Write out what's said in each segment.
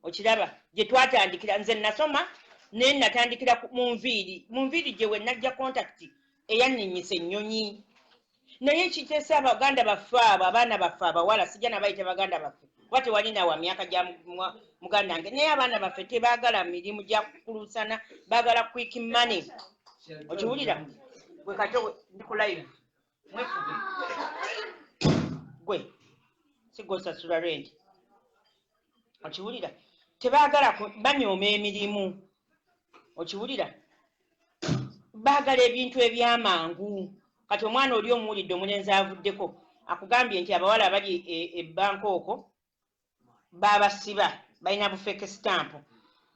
okiraba gye twatandikira nze nasoma ne natandikira mu nviiri gye we najja contact eyanninyisa ennyonyi naye kiteesa abaganda baffe abo abaana baffe abawala sijja nabayita baganda baffe kuba tewali nawa myaka gya muganda wange naye abaana baffe tebaagala mirimu gya kukulusana baagala quick money okiwulira gwe kato ndikulayivu gwe sigosasula rent okiwulira tebaagala banyooma emirimu okiwulira baagala ebintu ebyamangu kati omwana oli omuwulidde omulenzi avuddeko akugambye nti abawala abali ebbanka okwo babasiba balina bufeke stamp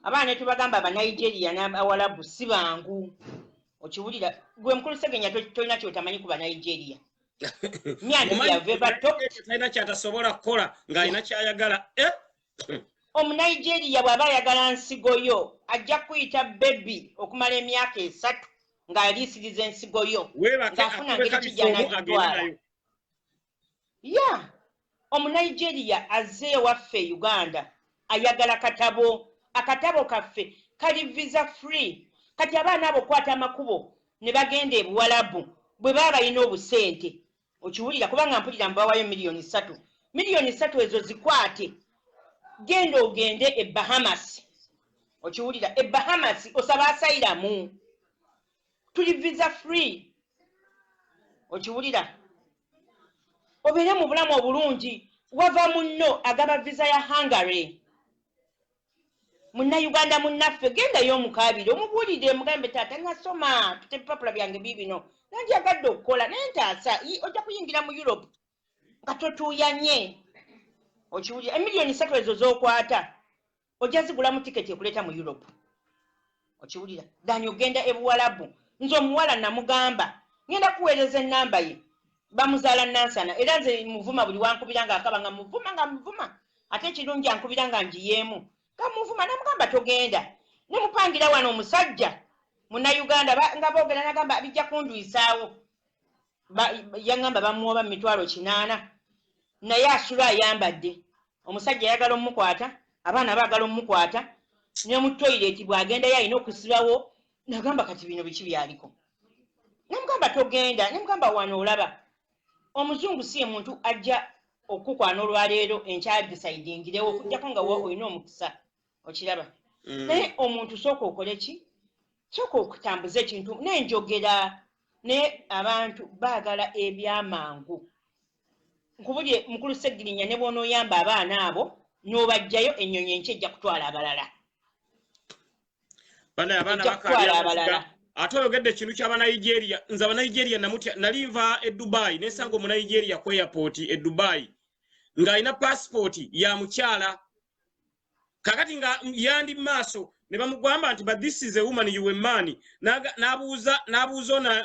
abaana ne tubagamba abanigeria n'abawalabu si bangu okiwulira gwe mukulu Segenya tolina kyotamanyi ku banigeria talina kyatasobola kukola ng'alina kyayagala omunigeria bw'aba ayagala nsigo yo ajja kuyita bebi okumala emyaka 3 ng'aliisiriza ensigo yo ng'afuna ngeri kijjanagitwala ya omunigeria azze ewaffe Uganda ayagala akatabo kaffe kali visa free kati abaana abo kwata amakubo ne bagenda ebuwalabu bwe baba balina obusente okiwulira kubanga mpulira mbawayo miliyoni 3 ezo zikwate genda ogende e Bahamas okiwulira e Bahamas osaba asayiramu tuli visa free okiwulira obeere mu bulamu obulungi wava munno agaba visa ya Hungary Munnayuganda munnaffe gendayo omukaabire omubuulire mugambe taata nasoma tute bipapula byange bibino nanjagadde okukola naye ntaasa ojja kuyingira mu Europe nga totuuyanye okiwulira emiliyoni 3 ezo z'okwata ojja zigulamu tiketi ekuleeta mu Europe okiwulira dani ogenda ebuwalabu nze omuwala namugamba ngenda kuweereza ennamba ye bamuzaala nansana era nze muvuma buli wankubira ng'akaba nga muvuma ate ekirungi ankubira nga njiyeemu kamuvuma namugamba togenda nemupangira wano omusajja munnayuganda nga boogera nagamba bijja kundwisaawo yaŋŋamba bamuwoba mu 800 naye asula ayambadde omusajja ayagala omukwata abaana baagala omukwata ne mu toilet bw'agendayo alina okusibawo nagamba kati bino biki byaliko namugamba togenda namugamba wano olaba omuzungu si muntu ajja okukwana olwaleero enkyadisaidingirewo okujjako nga olina omukisa okiraba naye omuntu sooka okole ki sooka okutambuza ekintu n'enjogera ne abantu baagala ebyamangu nkubulye mukulu Segirinya ne bw'onooyamba abaana abo n'obajjayo ennyonyi enki ejja kutwala abalala ate oyogedde ekintu ky'abanigeria nze abanigeria nali nva e Dubai nesanga omunigeria ku airport e Dubai ng'alina passport ya mukyala kakati nga yandi maaso ne bamugamba nti but this is a woman you a man n'abuuza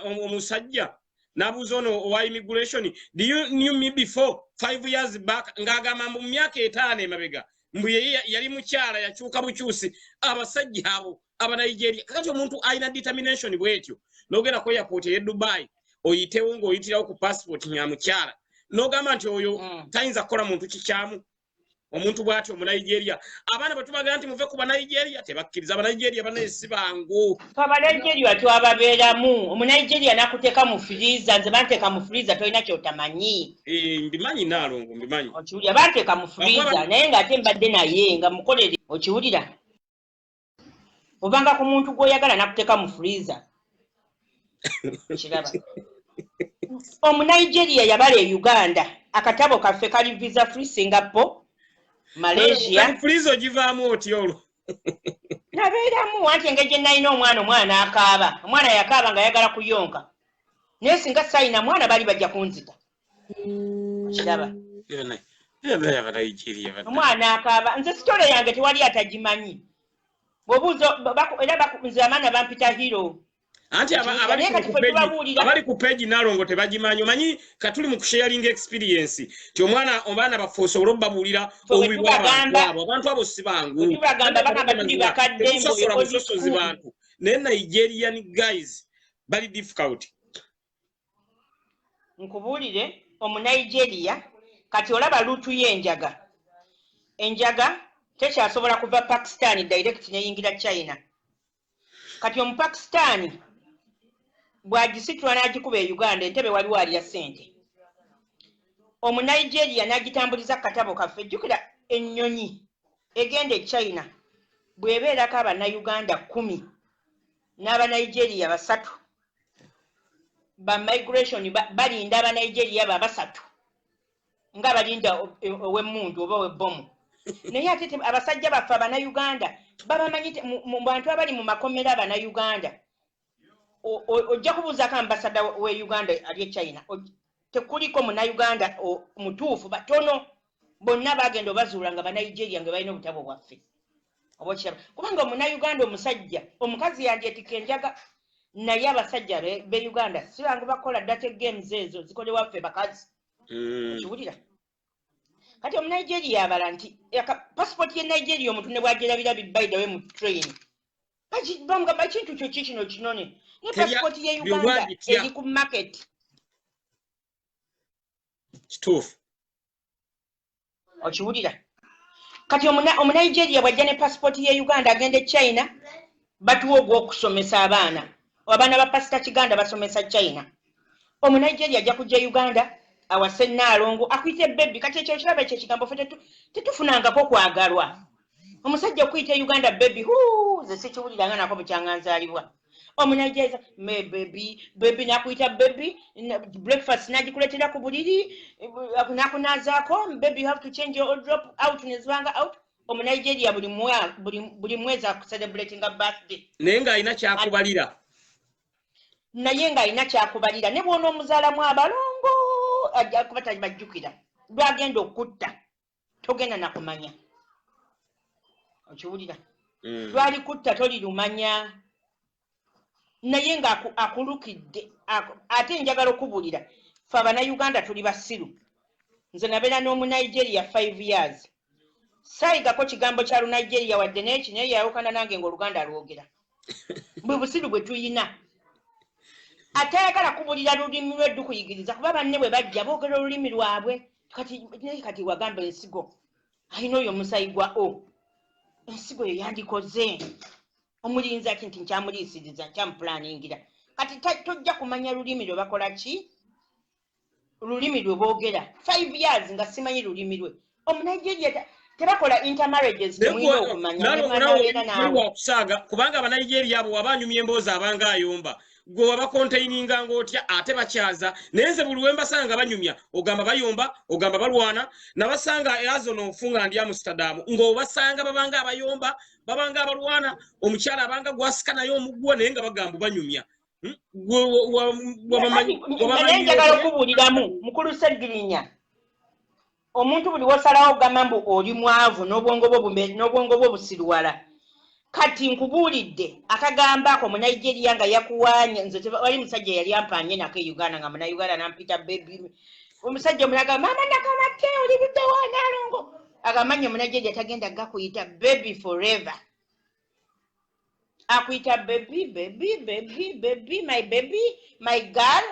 omusajja n'abuuza ono owa immigration do you knew me before 5 years back ng'agamba mu myaka 5 emabega mbu yali mukyala yakyuka bukyusi abasajja abo abanigeria kakati omuntu alina determination bwetyo n'ogenda ku airport e Dubai oyitewo ng'oyitirawo ku passport ya mukyala n'ogamba nti oyo tayinza kukola muntu kikyamu omuntu bw'ati omunigeria abaana batubagira nti muve ku banigeria tebakkiriza abanigeria banesi bangu abanigeria twababeeramu omunigeria nakuteeka mu freezer nze banteeka mu freezer tolina kyotamanyi mbimanyi Nalongo mbimanyi okiwulira banteeka mu freezer naye ng'ate mbadde naye nga mukolere okiwulira obanga ku muntu gw'oyagala nakuteeka mu freezer kiraba omunigeria yabala e Uganda akatabo kaffe kali visa free Singapore Malaysia freezer ogivaamu otyo olwo nabeeramu anti engeri gye nalina omwana akaaba omwana yakaaba nga yagala kuyonka naye singa sayina mwana bali bajja kunzita kiraba omwana akaaba nze sitole yange tewali atagimanyi bwobuuza era nze amaana bampita hero anti abali ku page Nalongo tebagimanyi omanyi katuli mu kusharing experience ti omwana baffe osobola obbabuulira obubi bw'abantu abantu abo si bangu sosozi bantu naye Nigerian guys bali difficult nkubuulire omunigeria kati olaba luutu y'enjaga tekyasobola kuva Pakistan direct neyingira China. Kati Omupakistan bwagisitula n'agikuba e Uganda entebe waliwo alya ssente. Omunigeria n'agitambuliza katabo kaffe. Jjukira ennyonyi egenda e China bw'ebeerako Abannayuganda 10 n'Abanigeria 3 ba migration balinda Abanigeria babasatu nga balinda ow'emmundu oba ow'ebbomu. Naye ate abasajja baffe Abannayuganda babamanyite mu bantu abali mu makomera Abannayuganda. Ojja kubuuzako ambasada we Uganda ali e China tekuliko Munnayuganda mutuufu batono bonna bagenda obazuula nga Banigeria nga balina obutabo bwaffe obwekiraba kubanga Omunnayuganda omusajja omukazi yandyetika enjaga naye abasajja be Uganda sibangu bakola data games ezo zikole waffe bakazi kiwulira kati Omunigeria abala nti passport ye Nigeria omuntu ne bwagerabira bibbayidawe mu train bamugamba kintu kyo kikino kinone ne passport ye Uganda eri ku market kituufu okiwulira kati Omunigeria bwajja ne passport ye Uganda agende China batuwa ogw'okusomesa abaana ba pasita Kiganda basomesa China. Omunigeria ajja kujja Uganda awase Nalongo akuyite baby kati ekyo kiraba ekyo ekigambo ffe tetufunangako kwagalwa. Omusajja okuyita Uganda baby ze sikiwuliranga nako bukyanganzaalibwa. Omunigeria me baby nakuyita baby breakfast nagikuletera ku buliri nakunazaako baby you have to change your drop out nezibanga out. Omunigeria buli mwezi akucelebrating a birthday naye ng'alina kyakubalira naye ng'alina kyakubalira ne bw'ona omuzaalamu abalongo ajja kuba tabajjukira lwagenda okutta togenda nakumanya okiwulira lwali kutta tolirumanya naye ng'akulukidde ate njagala okubulira ffe Abannayuganda tuli basiru nze nabeera n'Omunigeria 5 years saayigako kigambo kya Lunigeria wadde n'eki naye yayawukana nange ng'Oluganda lwogera bwe busiru bwe tuyina atayagala kubulira lulimi lwe dukuyigiriza kuba banne bwe bajja boogera olulimi lwabwe kati wagamba ensigo alina oyo omusayi gwa ensigo eyo yandikoze omulinzi ati nti nkyamuliisiriza nkyamupulaningira kati tojja kumanya lulimi lwe bakola ki lulimi lwe boogera 5 years nga simanyi lulimi lwe Omunigeria tebakola intermarriages temuyina okumanya wakusaaga kubanga Abanigeria abo wabanyumya emboozi abanga ayomba gwe waba containinga ng'otya ate bakyaza naye nze buli wembasanga banyumya ogamba bayomba ogamba balwana nabasanga eazono ofunga ndi Amsterdam ng'obasanga babanga abayomba babanga abalwana omukyala abanga gwasika naye omugwa naye nga bagamba banyumya njagala okubuuliramu mukulu Segirinya omuntu buli wosalawo ogamba mbu oli mwavu n'obwongo bwo busiruwala kati nkubuulidde akagamba ako Munigeria nga yakuwaanye nze wali musajja yali ampanye nako e Uganda nga Uganda nampita baby omusajja omulaga mama nakamate oli budde wa Nalongo agamanye Munigeria tagenda gakuyita baby forever akuyita baby my baby my girl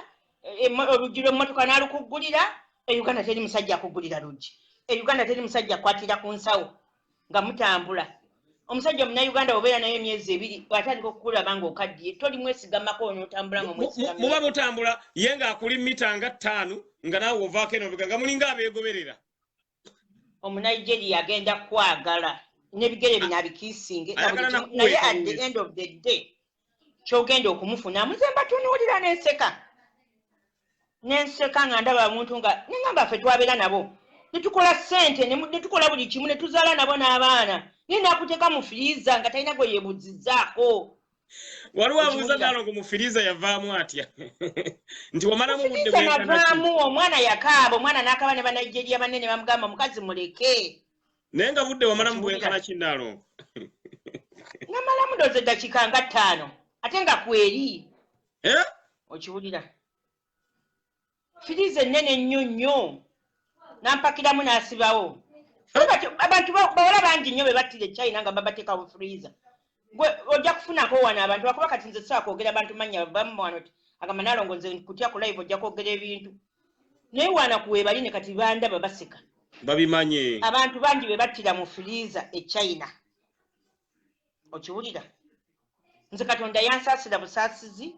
oluggi lw'emmotoka n'alukuggulira e Uganda teri musajja akugulira luggi e Uganda teri musajja akwatira ku nsawo nga mutambula omusajja Omunnayuganda obeera naye emyezi 2 atandika okukulaba nga okaddiye toli mwesigamako n'otambula nga mwesigamako muba mutambula ye ng'akuli mita nga 5 nga naawe ovaako eno nga mulinga abeegoberera Omunigeria agenda kwagala n'ebigere bino abikiisinge naye at the end of the day kyogenda okumufuna muze mbatunuulira n'enseka nga ndaba omuntu nga nengamba ffe twabeera nabo netukola ssente netukola buli kimu netuzaala nabo n'abaana naye nakuteeka mu firiza nga talina gwe yeebuzizzaako waliwo abuuza Nalongo mu firiza yavaamu atya nti wamalamu obudde navaamu omwana yakaaba omwana n'akaba ne Banigeria banne ne bamugamba mukazi muleke naye nga budde wamalamu bwenkana ki Nalongo namalamu doze eddakiika nga 5 ate nga kweri okiwulira firiza ennene nnyo nnyo nampakiramu n'asibawo abantu bawala bangi nnyo be battira China nga babateeka mu firiza gwe ojja kufunako wano abantu bakuba kati nze sobola kwogera abantu mannya bamu wano agamba Nalongo nze kutya ku live ojja kwogera ebintu naye wana kuweebali ne kati bandaba baseka babimanye abantu bangi be battira mu freezer e China okiwulira nze Katonda yansaasira busaasizi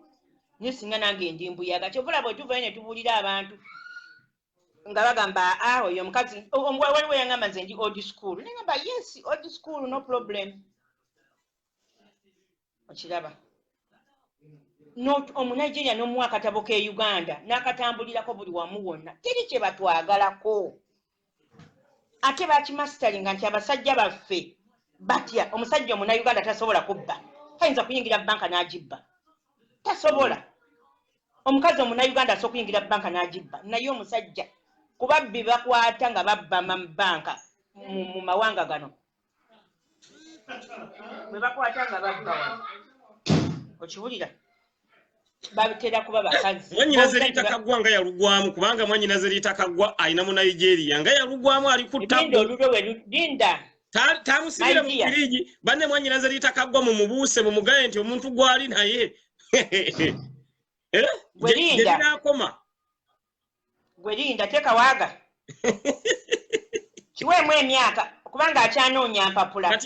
nisinga nange ndimbuyaga kyovula bwe tuvayo ne tubuulira abantu nga bagamba oyo omukazi waliwo yangamba nze ndi old school nengamba yes old school no problem okiraba omunigeria n'omuwa akatabo ke Uganda n'akatambulirako buli wamu wonna teri kye batwagalako ate bakimasitalinga nti abasajja baffe batya omusajja omunauganda tasobola kubba tayinza kuyingira banka n'agibba tasobola omukazi omunauganda asobola kuyingira banka n'agibba naye omusajja kubabbi bakwata nga babba mu banka mu mawanga gano bwe bakwata nga babba wano okiwulira babitera kuba bakazi mwanyinaze litakagwa nga yalugwamu kubanga mwanyinaze litakagwa ayina mu Nigeria nga yalugwamu ali ku tabbo linda tamusibira mu kirigi bane mwanyinaze litakagwa mu mubuuse mu mugaye nti omuntu gwali naye Gwelinda Gwelinda teka waga kiwemu emyaka kubanga akyanoonya mpapula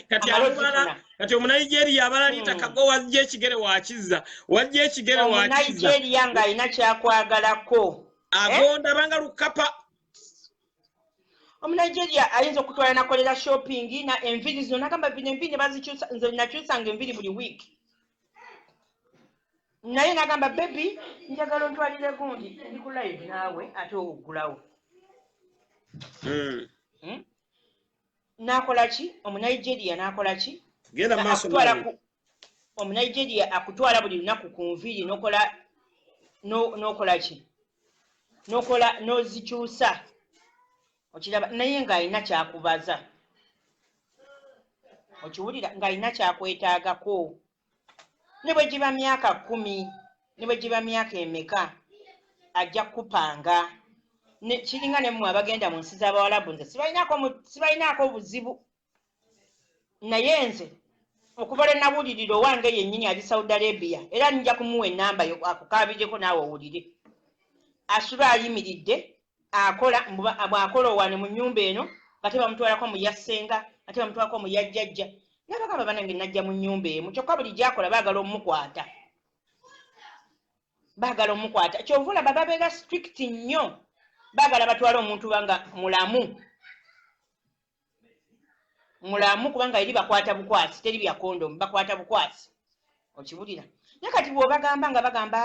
kati omunigeria abala litakagwa wajja ekigere wakiza omunigeria nga alina kyakwagalako agonda banga lukapa omunigeria ayinza okutwala nakolera shopping na enviri zino nagamba bino enviri bazikyusa nze nakyusanga enviri buli wiiki naye nagamba baby njagala ontwalire gundi ndi ku live naawe ate ogulawo nakola ki omunigeria nakola ki genda maaso omunigeria akutwala buli lunaku ku nviri nokola ki nokola nozikyusa okiraba naye ng'alina kyakubaza okiwulira ng'alina kyakwetaagako ne bwe giba myaka 10 ne bwe giba myaka emeka ajja kupanga kiringa ne mmwe abagenda mu nsi z'Abawarabu nze sibalinaako buzibu naye nze okuva lwe nawulirira owange yennyini ali Saudi Arabia era nja kumuwa ennamba yo akukaabireko naawe owulire asula ayimiridde bw'akola owane mu nnyumba eno nga tebamutwalako mu yassenga ate bamutwalako mu yajjajja nabagamba banange najja mu nnyumba emu kyokka buli gyakola baagala omukwata kyovula babeera strict nnyo baagala batwale omuntu banga mulamu kubanga eri bakwata bukwasi teri bya kondomu bakwata bukwasi okiwulira naye kati bw'obagamba nga bagamba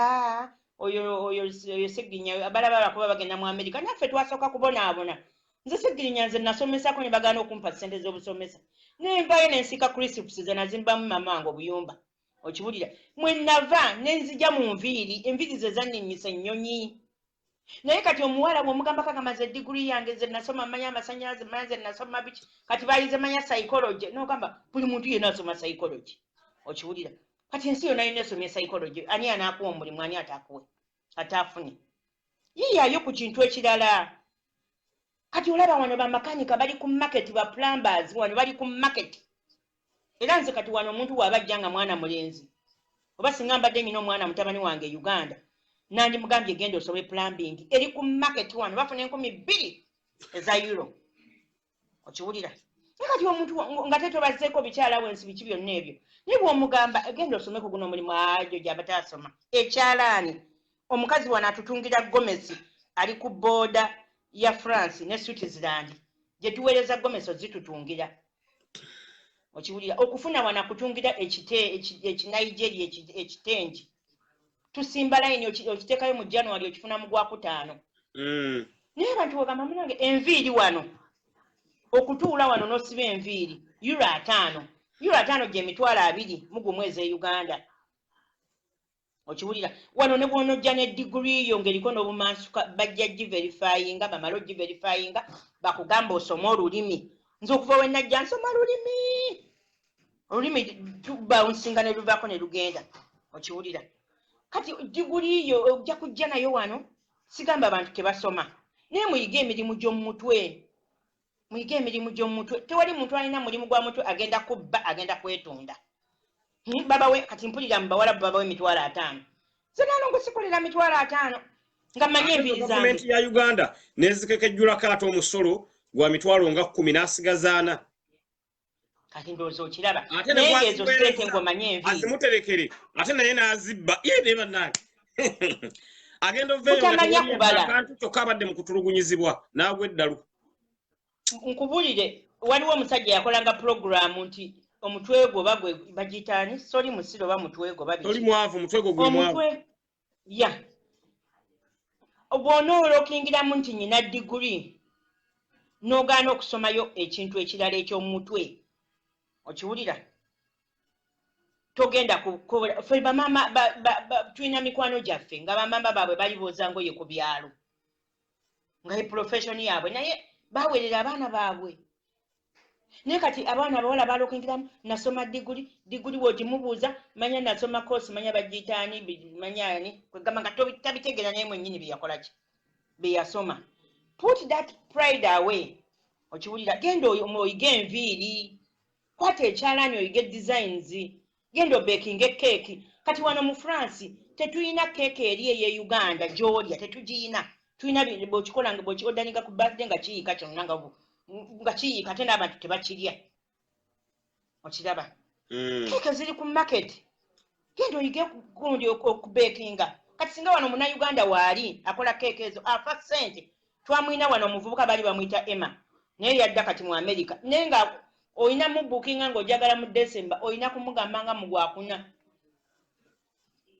oyo Segirinya abalaba kuba bagenda mu Amerika naffe twasooka kubonaabona nze Segirinya nze nasomesako ne bagaana okumpa ssente z'obusomesa nenvayo nensika crisps ze nazimbamu mama wange obuyumba okiwulira mwe nava nenzija mu enviri ze zanninyisa ennyonyi naye kati omuwala bw'omugambako agamaze diguli yange ze nasoma manya amasanyalaze manya ze nasoma biki kati bayize manya psychology n'ogamba buli muntu yenna asoma psychology okiwulira kati ensi yonna yonna esomye psychology ani anaakuwa omulimu ani ataafune yiyayo ku kintu ekirala kati olaba wano bamakanika bali ku market ba plumbers wano bali ku market era nze kati wano omuntu bw'abajja nga mwana mulenzi oba singa mbadde nyina omwana mutabani wange Uganda nandi mugambye genda osome plumbing eri ku market wano bafuna 2,000 eza euro okiwulira kati omuntu nga tetobazeeko bikyala wensi biki byonna ebyo naye bw'omugamba genda osome ku guno omulimu ajo gy'abatasoma ekyalaani omukazi wano atutungira gomesi ali ku booda ya France ne Switzerland gye tuweereza gomesi ozitutungira okiwulira okufuna wano akutungira ekinigeria ekitengi tusimba layini okiteekayo mu January okifuna mu Gwakutaano naye abantu ogamba munange enviiri wano okutuula wano n'osiba enviiri euro 5 gy'emitwalo 20 mu mwezi e Uganda okiwulira wano ne bw'onojja ne diguli yo ng'eriko n'obumansuka bajja giverifyinga bamala ogiverifyinga bakugamba osome olulimi nze okuva we najja nsoma olulimi tubawunsinga ne luvaako ne lugenda okiwulira kati diguli yo ojja kujja nayo wano sigamba abantu tebasoma naye muyige emirimu gy'omumutwe tewali muntu alina mulimu gwa mutwe agenda kubba agenda kwetunda babawe kati mpulira mu Bawarabu babawe 5,000 ze Nalongo sikolera 5,000 nga manye enviri zange gavumenti ya Uganda nezikekejjulako ate omusolo gwa mitwalo nga 10 n'asigazaana. Kati ndowooza okiraba. Naye ezo ssente ng'omanye enviiri. Azimuterekere ate naye n'azibba ye bannange. Agenda oveeyo Kutamanya kubala. Akantu kyokka abadde mu kutulugunyizibwa n'agwa eddalu. Nkubulire waliwo omusajja yakolanga programu nti omutwe gwo bagwe bagitaani soli musiro ba mutwe gwo babiki. Toli mwavu mutwe gwo gwe mwavu. Omutwe ya. Obwonoolo okingiramu nti nyina diguri n'ogaana okusomayo ekintu ekirala eky'omutwe. Okiwulira? Togenda kukola ffe bamama tulina mikwano gyaffe nga bamama baabwe balibooza ngoye ku byalo nga profession yaabwe naye bawerera abaana baabwe. Naye kati abaana abawala balokingiramu nasoma diguri wogimubuuza manya nasoma course manya bagitaani manyani kwegamba nga tabitegeera naye mwennyini byeyakola ki beyasoma. Put that pride away. Okiwulira? Genda oyige enviiri, kwata ekyalaani oyige designs, genda obekinga keeki. Kati wano mu France tetuyina keeki eri eye Uganda gy'olya tetugiyina. Tuyina bw'okikola nga bw'okiodaninga ku birthday nga kiyiika kyonna nga kiyiika ate n'abantu tebakirya. Okiraba? Keeki ziri ku market. Genda oyige gundi okubekinga. Kati singa wano Munnayuganda waali akola keeki ezo afa ssente. Twamwina wano omuvubuka bali bamuyita Emma. Naye yadda kati mu America. Naye nga oyina mu bookinga ng'ojagala mu December oyina kumugamba nga mu Gwakuna.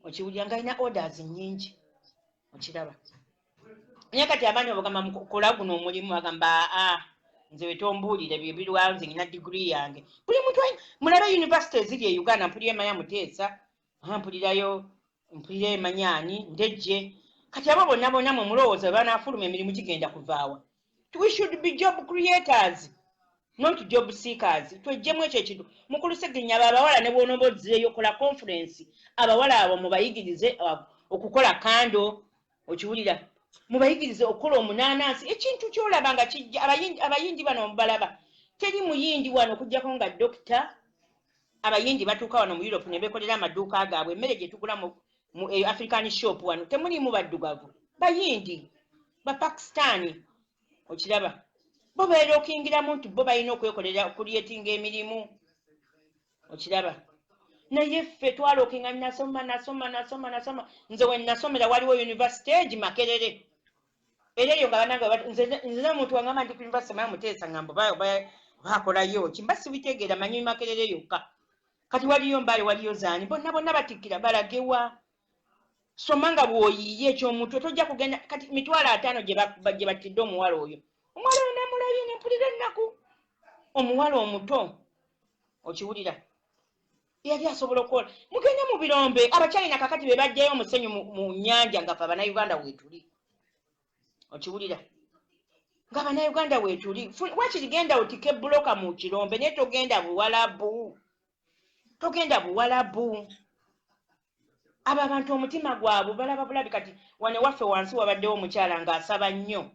Okiwulira nga alina orders nnyingi. Okiraba? Naye kati abaana bagamba mukola guno omulimu bagamba nze wetombuulire bye birwawo nze ngina degree yange. Buli muntu mulabe university eziri e Uganda mpulira Emanya Muteesa, mpulirayo Emanyani, Ndejje. Kati abo bonna mwe mulowooza banaafuluma emirimu gigenda kuvaawa. We should be job creators, not job seekers. Twejjemu ekyo ekintu. Mukulu Segenya abawala ne bw'onobozzeeyo kola conference abawala abo mubayigirize okukola kando. Okiwulira? Mubayigirize okukola omunaanansi. Ekintu ky'olaba nga kijja abayindi bano balaba. Teri muyindi wano okuggyako nga dokita. Abayindi batuuka wano mu Europe ne beekolera amaduuka gaabwe. Emmere gye tugula mu African shop wano temulimu baddugavu. Bayindi Bapakistani. Okiraba? Bo beerokingiramu nti bo balina okwekolera okuliyetinga emirimu. Okiraba? Naye ffe twalokinga nasoma. Nze we nasomera waliwo university egi Makerere. Era eyo nga banange nze muntu wangamba nti ku university Emanya Muteesa ngambo bakolayo kimba sibitegeera manyi Makerere yokka. Kati waliyo Mbale waliyo Zaani bonna batikkira balagewa. Soma nga bw'oyiye eky'omuntu tojja kugenda kati mitwalo 5 gye battidde omuwala oyo. Omuwala oyo namulabye ne mpulira ennaku. Omuwala omuto. Okiwulira? Yali asobola okukola. Mugende mu birombe Abachina kakati be bajjayo omusenyu mu nnyanja nga ffe Abannayuganda weetuli. Okiwulira? Nga Abannayuganda weetuli. Wakiri genda otike buloka mu kirombe naye togenda Buwalabu. Togenda Buwalabu. Abo abantu omutima gwabwe balaba bulabi kati wane waffe wansi wabaddewo omukyala ng'asaba nnyo.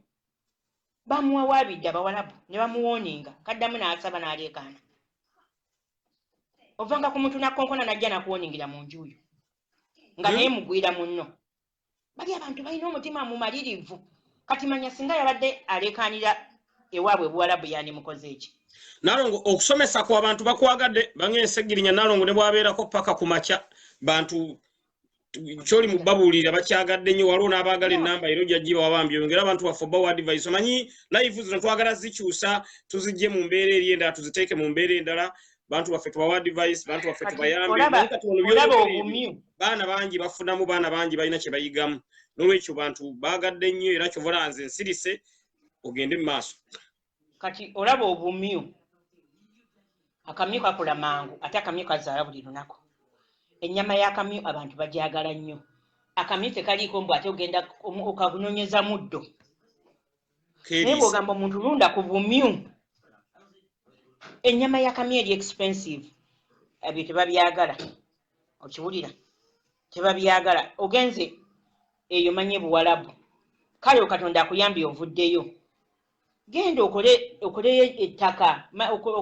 Bamuwawaabidde Abawalabu ne bamuwooninga kaddamu n'asaba n'aleekaana. Ovanga ku muntu nakkonkona najja nakuwooningira mu njuuyo. Nga naye mugwira munno. Bali abantu balina omutima mumalirivu. Kati manya singa yabadde aleekaanira ewaabwe Buwalabu yandimukoze eki. Nalongo okusomesa kwa abantu bakwagadde bang'ensegirinya Nalongo ne bwabeerako paka ku makya bantu kyoli mu babuulira bakyagadde nnyo waliwo n'abaagala ennamba ero gyaggiba wabambye ngera abantu baffe bawa advice omanyi live zino twagala zikyusa tuzijje mu mbeera eri endala tuziteeke mu mbeera endala bantu baffe tubawa advice bantu baffe tubayambe baana bangi bafunamu baana bangi balina kye bayigamu n'olwekyo bantu baagadde nnyo era kyovola nze nsirise ogende mu maaso kati olaba obumyu akamyu kakola mangu ate akamyu kazaala buli lunaku. Ennyama y'akamyu abantu bagyagala nnyo. Akamyu tekaliiko mbu ate ogenda okakunoonyeza muddo. Naye bw'ogamba omuntu lunda ku bumyu. Ennyama y'akamyu eri expensive. Ebyo tebabyagala. Okiwulira? Tebabyagala. Ogenze eyo manye Buwalabu. Kale Katonda akuyambye ovuddeyo. Genda okoleyo ettaka.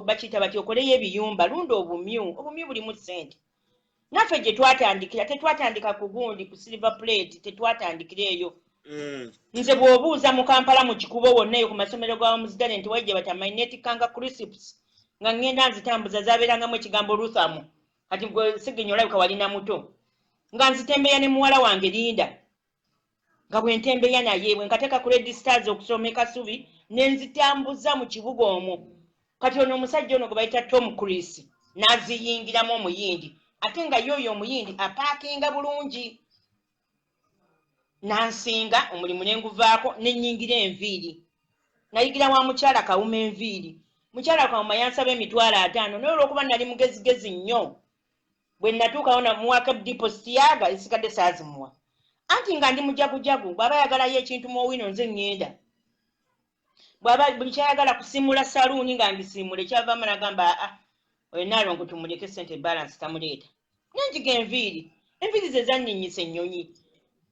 Bakiyita bati okoleyo ebiyumba. Lunda obumyu. Obumyu bulimu ssente. Naffe gye twatandikira tetwatandika ku gundi ku silver plate tetwatandikira eyo nze bw'obuuza mu Kampala mu kikubo wonna eyo ku masomero g'Abamuzidale nti wajja batamaynetikanga crisps nga ngenda nzitambuza zaabeerangamu ekigambo Ruthamu kati gwe Siginya olabika walina muto nga nzitembeya ne muwala wange Linda nga bwe ntembeya naye bwe nkateeka ku Red Stars okusoma e Kasubi ne nzitambuza mu kibuga omwo kati ono omusajja ono gwe bayita Tom Chris n'aziyingiramu omuyindi ate nga y'oyo omuyindi apaakinga bulungi nansinga omulimu ne nguvaako ne nnyingira enviiri nayigira wa mukyala Kawuma enviiri mukyala Kawuma yansaba $50 naye olw'okuba nali mugezigezi nnyo bwe natuukawo namuwaka deposit yaga esikadde saazimuwa anti nga ndi mujagujagu bw'aba yagalayo ekintu mu owino nze ngenda bw'aba buli kyayagala kusimula saluuni nga ngisiimula ekyavamu nagamba oyo Nalongo tumuleke sente balance tamuleeta nenjiga enviiri ze zanninyisa ennyonyi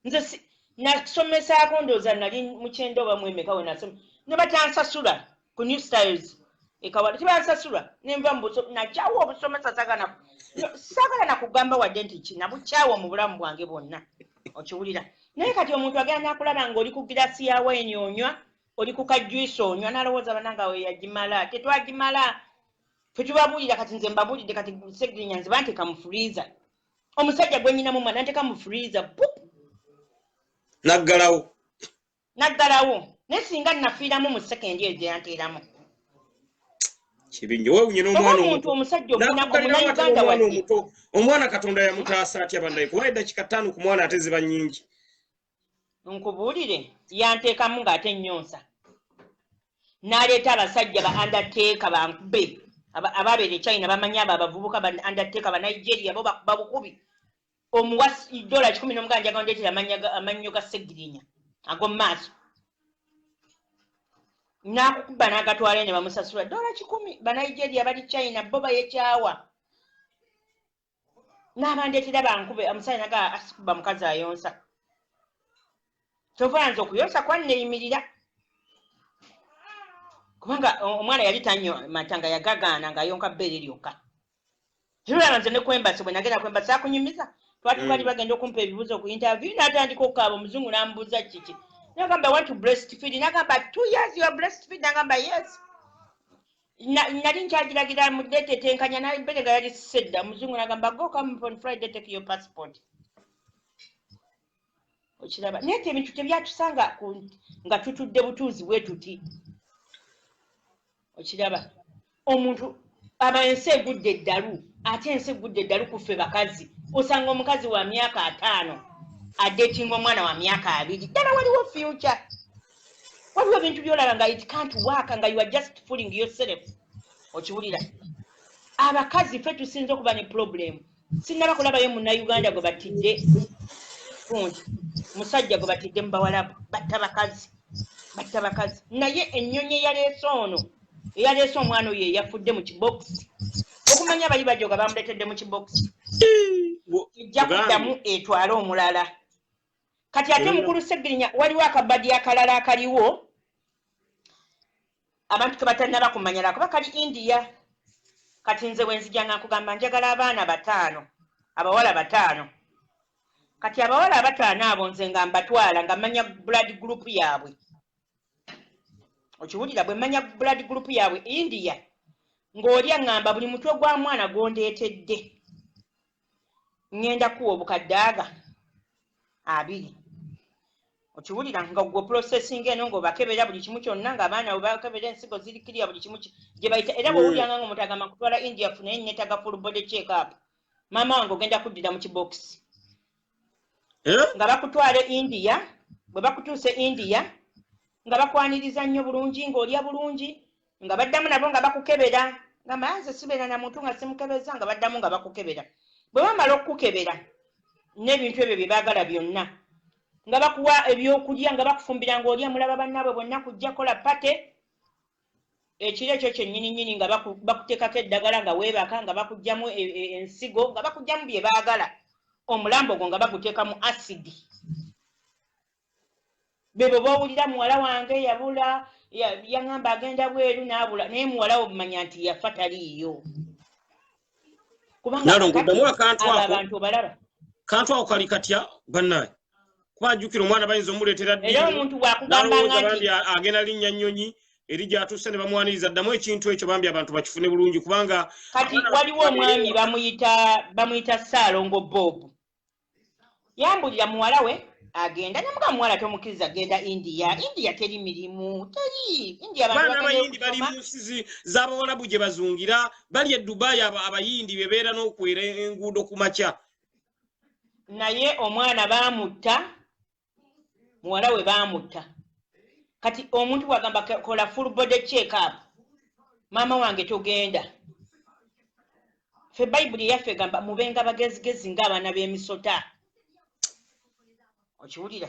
nze nasomesaako ndowooza nali mu kyenda oba mu emeka we nasoma ne batansasula ku New Styles ekawala tebansasula nenva nakyawa obusomesa saagala nakugamba wadde nti kinabukyawa mu bulamu bwange bwonna okiwulira naye kati omuntu agenda nakulaba ng'oli ku girasi ya wayini onywa oli ku kajjuisi onywa n'alowooza bananga we yagimala tetwagimala fe tubabuulira kati nze mbabuulidde kati Seginya nze banteeka mu freezer omusajja gwe nnyinamu mwana nteeka mu freezer naggalawo naye singa nafiiramu mu sekendi ezo yanteeramu kibinyo wewe nyina omwana omuntu omusajja omunauganda wadde omwana Katonda yamutaasa atya bandaye kuba eddakiika 5 ku mwana ate ziba nnyingi nkubuulire yanteekamu ng'ate nnyonsa n'aleeta abasajja ba Undertaker bankube ababeera China bamanyi abo abavubuka ba Undertaker ba Nigeria bo babukubi omuwa $10 njaga ndeetera amannyo ga Segirinya ago maaso n'akukuba n'agatwala ne bamusasula $10 ba Nigeria bali China bo bayekyawa n'abandeetera bankube amusajja naga asikuba mukazi ayonsa tovaanza okuyonsa kwanneeyimirira kubanga omwana yali tanywa matanga yagagaana ng'ayonka bbeere lyokka tulaba nze ne kwembasi bwe nagenda kwembasi akunyumiza twatugali bagenda okumpa ebibuuzo ku interview n'atandika okukaaba omuzungu n'ambuuza kiki nagamba want to breastfeed nagamba 2 years you are breastfeed nagamba yes nali nkyagiragira mudetetenkanya nabbere nga yali sedda omuzungu nagamba go come on Friday take your passport okiraba naye ebintu tebyatusanga nga tutudde butuuzi bwe tuti okiraba omuntu aba ensi egudde eddalu ate ensi egudde eddalu kuffe bakazi osanga omukazi wa myaka 5 adetinga omwana wa myaka 2 ddala waliwo future waliwo ebintu byolaba nga it can't work nga you are just fooling yourself okiwulira abakazi ffe tusinza okuba ne problem sinnaba kulabayo munnauganda gwe batidde punti musajja gwe batidde mu bawalabu batta bakazi naye ennyonyi eyaleese ono eyaleese omwana oyo eyafudde mu kibokisi okumanya bali bajoga bamuletedde mu kibokisi ejja kuddamu etwale omulala kati ate mukulu Segirinya waliwo akabadi akalala akaliwo abantu kebatannaba kumanyala kuba kali India kati nze wenzija nakugamba njagala abaana 5 abawala 5 kati abawala 5 abo nze nga mbatwala nga manya blood group yaabwe okiwulira bwe manya blood group yaabwe India ng'olya ngamba buli mutwe gwa mwana gondeetedde ngenda kuwa obukadaaga 2 okiwulira nga gwe processing eno ng'obakebera buli kimu kyonna ng'abaana bwe bakebera ensigo zirikirya buli kimu gye bayita era bw'owulyanga ng'omuntu agamba kutwala India funa ennetaga full body check up maama wange ogenda kuddira mu kibokisi nga bakutwala India bwe bakutuuse India nga bakwaniriza nnyo bulungi ng'olya bulungi nga baddamu nabo nga bakukebera nga mayanze sibeera na muntu nga simukebeza nga baddamu nga bakukebera bwe bamala okukebera n'ebintu ebyo bye baagala byonna nga bakuwa ebyokulya nga bakufumbira ng'olya mulaba bannaabwe bonna kujja kola pate ekiro ekyo kyennyini nga bakuteekako eddagala nga weebaka nga bakugjamu ensigo nga bakugjamu bye baagala omulambo gwo nga baguteeka mu asidi bebo bowulira muwala wange yabula yaŋŋamba agenda bweru n'abula naye muwala wo bumanya nti yafa taliiyo kubanga abantu obalaba kantu ako kali katya bannaye kuba jukira omwana bayinza omuleetera ddiini era omuntu bwakugamba bambi agenda linnya nnyonyi eri gy'atuuse ne bamwaniriza ddamu ekintu ekyo bambi abantu bakifune bulungi kubanga kati waliwo omwami bamuyita Ssaalongo Bob yambulira muwala we agenda namuga muwala tomukkiriza agenda India teri mirimu teri India abayindi bali mu nsi z'abawalabu gye bazungira bali e Dubai abayindi bebeera n'okwera enguudo ku makya naye omwana baamutta muwala we baamutta kati omuntu wagamba kola full body check up maama wange togenda fe Bayibuli yaffe gamba mubenga bagezigezi ng'abaana b'emisota okiwulira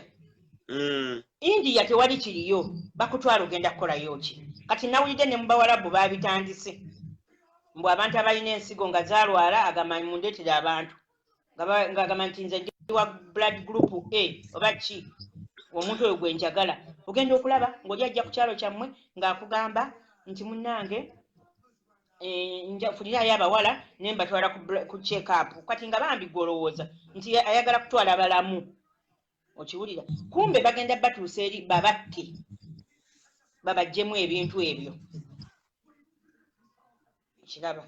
India tewali kiriyo bakutwala ogenda kukolayo ki kati nawulidde ne mubawalabu babitandise mbw abantu abalina ensigo nga zaalwala agamba mundeetere abantu ng'agamba nti nze ndi wa blood group A oba ki omuntu oyo gwe njagala ogenda okulaba ng'oli ajja ku kyalo kyammwe ng'akugamba nti munnange nfunirayo abawala naye mbatwala ku check up kati nga bambi gwolowooza nti ayagala kutwala abalamu okiwulira kumbe bagenda batuusa eri babakke babaggyemu ebintu ebyo kiraba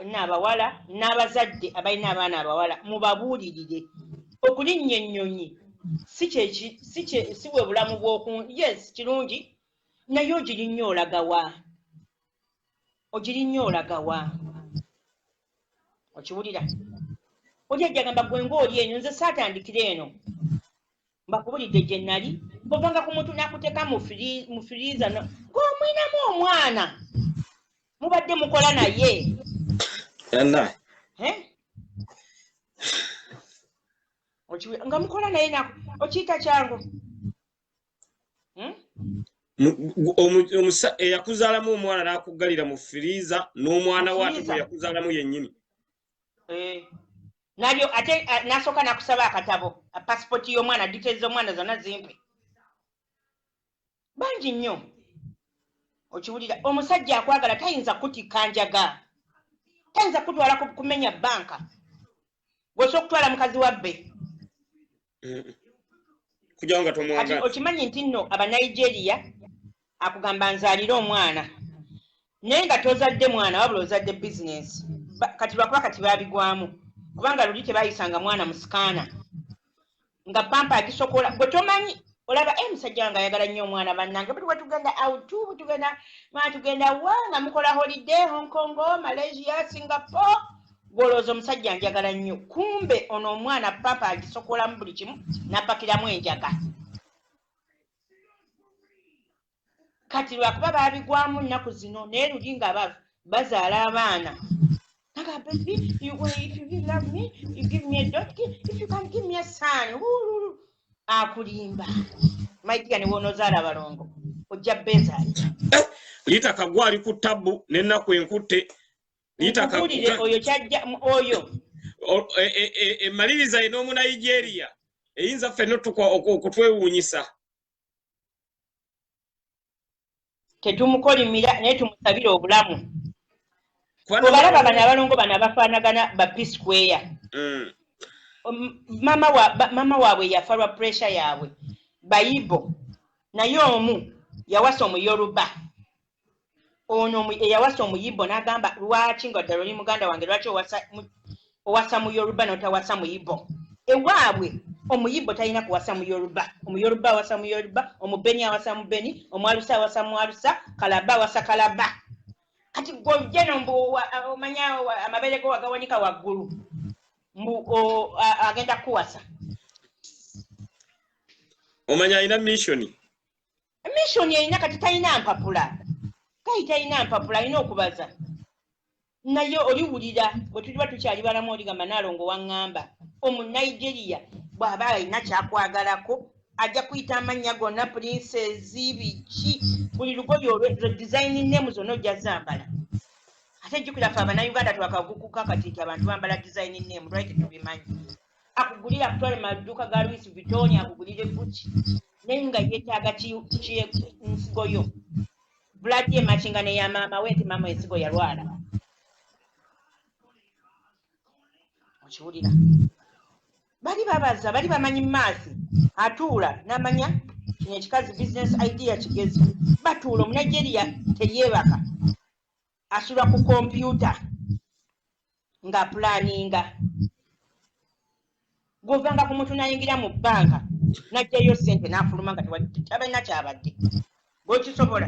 n'abawala n'abazadde abalina abaana abawala mubabuulirire okulinnya ennyonyi si bwe bulamu bw'oku yes kirungi naye ogirinnyo olagawa okiwulira oli ajjagamba gwe ng'oli enyo nze saatandikira eno mbakubulidde gye nnali bw'ovanga ku muntu n'akuteeka mu firiiza ng'omwinamu omwana mubadde mukola naye nga mukola naye okiyita kyangu eyakuzaalamu omwana n'akuggalira mu firiiza n'omwana waate gwe yakuzaalamu yennyini nalyo ate nasooka nakusaba akatabo pasipoti y'omwana details z'omwana zonna zimpe bangi nnyo okiwulira omusajja akwagala tayinza kutikka njaga tayinza kutwala kumenya banka gwosa okutwala mukazi wabbe kugira nga tomwagala okimanyi nti nno abanigeria akugamba nzalire omwana naye nga tozadde mwana wabula ozadde bizinesi kati lwakuba kati babigwamu kubanga luli tebayisanga mwana musikaana nga pampa agisokola gwe tomanyi olaba musajja wange ayagala nnyo omwana bannange buli wetugenda autu tugenda wa nga mukola holiday Hong Kong Malaysia Singapore gwolooza omusajja njagala nnyo kumbe ono omwana pampa agisokolamu buli kimu napakiramu enjaga kati lwakuba babigwamu nnaku zino naye luli nga bazaala abaana baby, if you really love me, you give me a daughter. If you can give me a son, akulimba. Maitiga ne wonozaala balongo. Ojja bezali. Lita kagwali ku tabu nennaku enkutte. Lita kagulire oyo kyajja oyo. Maliriza eno mu Nigeria. Eyinza ffenno okutwewuunyisa. Tetumukolimira naye tumusabira obulamu. Obalaba bano abalongo bano abafaanagana ba P-Square. Mama waabwe yafa lwa pressure yaabwe. Bayibo. Naye omu yawasa Omuyoruba. Ono eyawasa Omuyibo n'agamba lwaki nga ddala oli muganda wange lwaki owasa Muyoruba n'otawasa Muyibo. Ewaabwe Omuyibo talina kuwasa Muyoruba. Omuyoruba awasa Muyoruba, Omubeni awasa Mubeni, Omwalusa awasa Mwalusa, Kalaba awasa Kalaba. Kati gojeno mbu omanya amabere go wagawanika waggulu mbu agenda kuwasa omanya ina mission erina kati talina mpapula ina okubaza naye oliwulira bwe tuliba tukyali balamu oligamba Nalongo waŋŋamba Omunigeria bw'aba alina kyakwagalako ajja kuyita amannya gonna princess biki buli lugoye olwezo design name zonna ojja zambala ate jjukira fe Abannayuganda twakagukuka kati nti abantu bambala design name lwaki tubimanyi akugulira akutwale maduuka ga Louis Vuitton akugulire Gucci naye nga yeetaaga nsigo yo blood emakinga ne ya maama we nti maama ensigo yalwala okiwulira bali babaza bali bamanyi maasi atuula n'amanya kino ekikazi business idea kigezi batuula Omunigeria teyeebaka asula ku kompyuta nga planinga govanga ku muntu nayingira mu banka najjayo ssente n'afuluma nga tabalina kyabadde gwokisobola